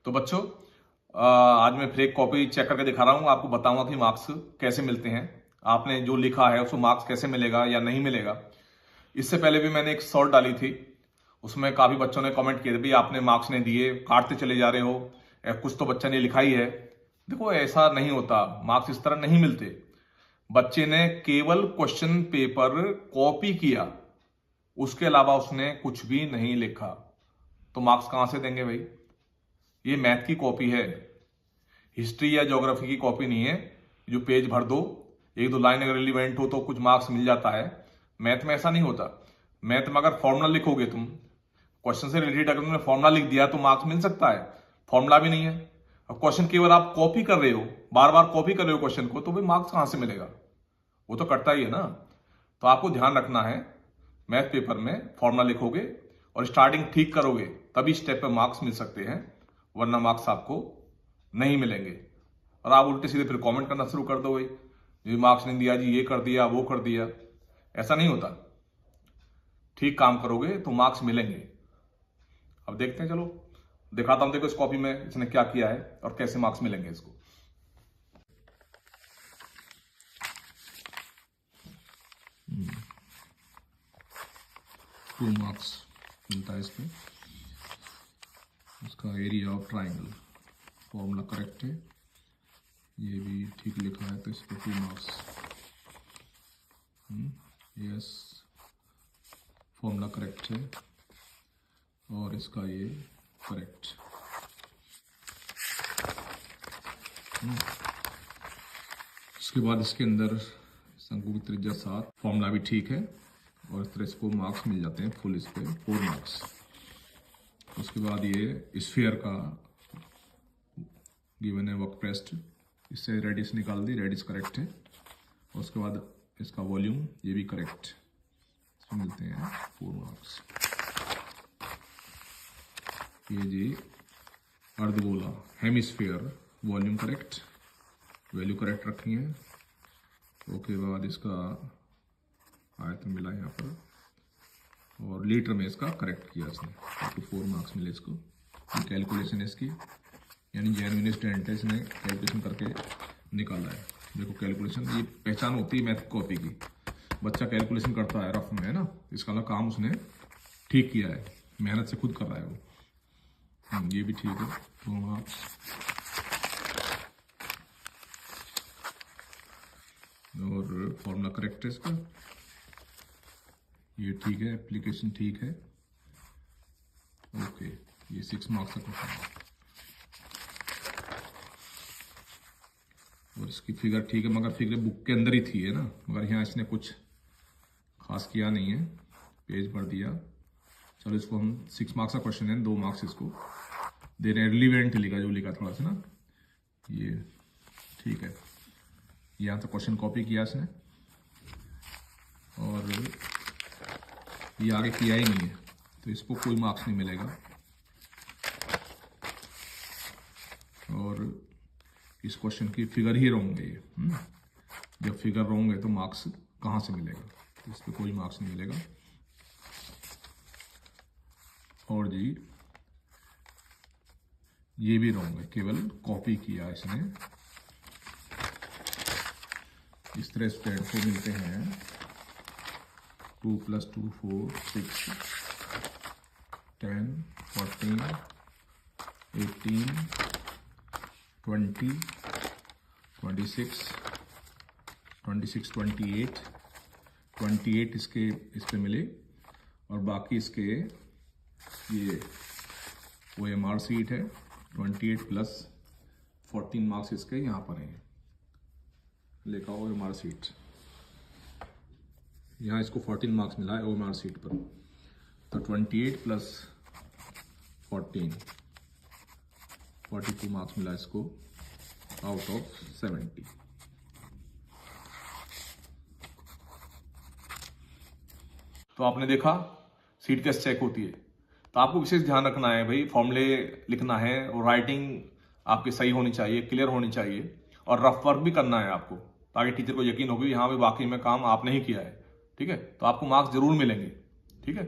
तो बच्चों आज मैं फिर एक कॉपी चेक करके दिखा रहा हूँ, आपको बताऊंगा कि मार्क्स कैसे मिलते हैं। आपने जो लिखा है उसको मार्क्स कैसे मिलेगा या नहीं मिलेगा। इससे पहले भी मैंने एक शॉर्ट डाली थी, उसमें काफी बच्चों ने कमेंट किए थे, भाई आपने मार्क्स नहीं दिए, काटते चले जा रहे हो, कुछ तो बच्चा ने लिखा ही है। देखो ऐसा नहीं होता, मार्क्स इस तरह नहीं मिलते। बच्चे ने केवल क्वेश्चन पेपर कॉपी किया, उसके अलावा उसने कुछ भी नहीं लिखा, तो मार्क्स कहां से देंगे भाई। ये मैथ की कॉपी है, हिस्ट्री या ज्योग्राफी की कॉपी नहीं है जो पेज भर दो, एक दो लाइन अगर रिलीवेंट हो तो कुछ मार्क्स मिल जाता है। मैथ में ऐसा नहीं होता। मैथ में अगर फॉर्मूला लिखोगे तुम, क्वेश्चन से रिलेटेड अगर तुमने फॉर्मूला लिख दिया तो मार्क्स मिल सकता है। फॉर्मूला भी नहीं है, अब क्वेश्चन केवल आप कॉपी कर रहे हो, बार बार कॉपी कर रहे हो क्वेश्चन को, तो भाई मार्क्स कहां से मिलेगा, वो तो कटता ही है ना। तो आपको ध्यान रखना है, मैथ पेपर में फॉर्मूला लिखोगे और स्टार्टिंग ठीक करोगे तभी स्टेप पे मार्क्स मिल सकते हैं, वरना मार्क्स आपको नहीं मिलेंगे। और आप उल्टे सीधे फिर कमेंट करना शुरू कर दो, भाई मार्क्स नहीं दिया जी, ये कर दिया वो कर दिया। ऐसा नहीं होता, ठीक काम करोगे तो मार्क्स मिलेंगे। अब देखते हैं, चलो दिखाता हूं, देखो इस कॉपी में इसने क्या किया है और कैसे मार्क्स मिलेंगे इसको। 2 मार्क्स मिलता है इसमें। इसका area of triangle formula correct है, ये भी ठीक लिखा है तो इसको 2 मार्क्स। यस, फॉर्मूला करेक्ट है और इसका ये करेक्ट। उसके बाद इसके अंदर शंकु की त्रिज्या 7, फॉर्मूला भी ठीक है और इस तरह इसको मार्क्स मिल जाते हैं फुल, इस पे 4 मार्क्स। उसके बाद ये स्फीयर का गिवन है वर्क प्रेस्ड, इससे रेडियस निकाल दी, रेडियस करेक्ट है। और उसके बाद इसका वॉल्यूम, ये भी करेक्ट, इसमें मिलते हैं 4 मार्क्स। ये जी अर्धगोला hemisphere, volume correct, value correct रखी है। उसके बाद इसका आयतन मिला यहाँ पर और लीटर में इसका करेक्ट किया इसने, तो 4 मार्क्स मिले इसको। ये कैलकुलेशन है इसकी, यानी जेन्युइन स्टूडेंट है, इसने कैलकुलेशन करके निकाला है। देखो कैलकुलेशन, ये पहचान होती है मैथ कॉपी की, बच्चा कैलकुलेशन करता है रफ में, है ना, इसका ना काम उसने ठीक किया है, मेहनत से खुद कर रहा है वो। ये भी ठीक है, 2 मार्क्स। और फॉर्मूला करेक्ट है इसका, ये ठीक है, एप्लीकेशन ठीक है। ओके, ये 6 मार्क्स का क्वेश्चन है। और इसकी फिगर ठीक है, मगर फिगर बुक के अंदर ही थी, है ना, मगर यहाँ इसने कुछ खास किया नहीं है, पेज भर दिया। चलो इसको हम 6 मार्क्स का क्वेश्चन है, 2 मार्क्स इसको दे रहे हैं। रिलीवेंट लिखा, जो लिखा थोड़ा सा ना, ये ठीक है। यहाँ से क्वेश्चन कॉपी किया इसने और ये आगे किया ही नहीं है, तो इसको कोई मार्क्स नहीं मिलेगा। और इस क्वेश्चन की फिगर ही रॉन्ग है ये। जब फिगर रॉन्ग है तो मार्क्स कहाँ से मिलेगा, तो इस पर कोई मार्क्स नहीं मिलेगा। और जी ये भी रॉन्ग है, केवल कॉपी किया इसने। इस तरह स्टूडेंट को मिलते हैं 2 + 2 4 6 10 14 18 20 26 26 28 28 इसके इस पे मिले, और बाकी इसके ये OMR सीट है 28 + 14 मार्क्स इसके यहाँ पर हैं, लिखा हुआ OMR सीट। यहाँ इसको 14 मार्क्स मिला है OMR सीट पर, तो 28 + 14 42 मार्क्स मिला इसको आउट ऑफ 70। तो आपने देखा सीट कैसे चेक होती है। तो आपको विशेष ध्यान रखना है भाई, फॉर्मूले लिखना है और राइटिंग आपकी सही होनी चाहिए, क्लियर होनी चाहिए, और रफ वर्क भी करना है आपको, ताकि टीचर को यकीन हो कि यहाँ पे वाकई में काम आपने ही किया है। ठीक है, तो आपको मार्क्स जरूर मिलेंगे। ठीक है।